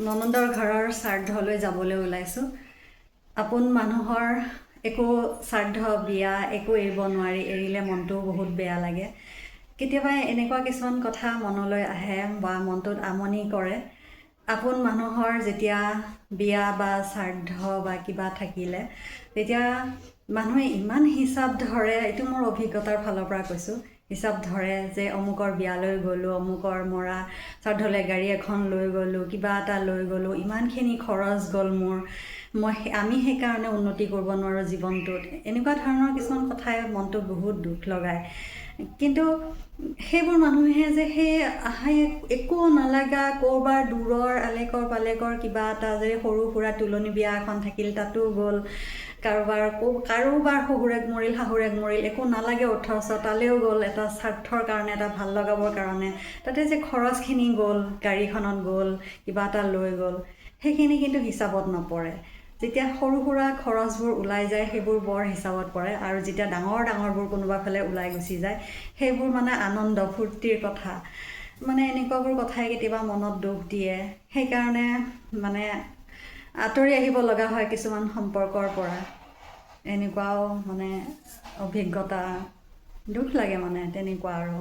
ননন্দৰ ঘৰৰ শ্ৰাদ্ধলৈ যাবলৈ ওলাইছোঁ। আপোন মানুহৰ একো শ্ৰাদ্ধ বিয়া একো এৰিব নোৱাৰি, এৰিলে মনটো বহুত বেয়া লাগে। কেতিয়াবা এনেকুৱা কিছুমান কথা মনলৈ আহে বা মনটোত আমনি কৰে। আপোন মানুহৰ যেতিয়া বিয়া বা শ্ৰাদ্ধ বা কিবা থাকিলে তেতিয়া মানুহে ইমান হিচাপ ধৰে, এইটো মোৰ অভিজ্ঞতাৰ ফালৰ পৰা কৈছোঁ। হিচাপ ধৰে যে অমুকৰ বিয়ালৈ গ'লোঁ, অমুকৰ মৰা শ্ৰাদ্ধলৈ গাড়ী এখন লৈ গ'লোঁ, কিবা এটা লৈ গ'লোঁ, ইমানখিনি খৰচ গ'ল মোৰ, আমি সেইকাৰণে উন্নতি কৰিব নোৱাৰোঁ জীৱনটোত। এনেকুৱা ধৰণৰ কিছুমান কথাই মনটো বহুত দুখ লগায়। কিন্তু সেইবোৰ মানুহে যে সেই একো নালাগা ক'ৰবাৰ দূৰৰ আলেকৰ পালেকৰ কিবা এটা যে সৰু সুৰা তুলনি বিয়া এখন থাকিল তাতো গ'ল, কাৰোবাৰ শহুৰেক মৰিল শাহুৰেক মৰিল, একো নালাগে অথচ তালেও গ'ল এটা স্বাৰ্থৰ কাৰণে, এটা ভাল লগাবৰ কাৰণে। তাতে যে খৰচখিনি গ'ল, গাড়ীখনত গ'ল, কিবা এটা লৈ গ'ল, সেইখিনি কিন্তু হিচাপত নপৰে। যেতিয়া সৰু সুৰা খৰচবোৰ ওলাই যায় সেইবোৰ বৰ হিচাপত পৰে, আৰু যেতিয়া ডাঙৰবোৰ কোনোবা ফালে ওলাই গুচি যায় সেইবোৰ মানে আনন্দ ফূৰ্তিৰ কথা। মানে এনেকুৱাবোৰ কথাই কেতিয়াবা মনত দুখ দিয়ে। সেইকাৰণে মানে আঁতৰি আহিব লগা হয় কিছুমান সম্পৰ্কৰ পৰা। এনেকুৱাও মানে অভিজ্ঞতা, দুখ লাগে মানে তেনেকুৱা আৰু।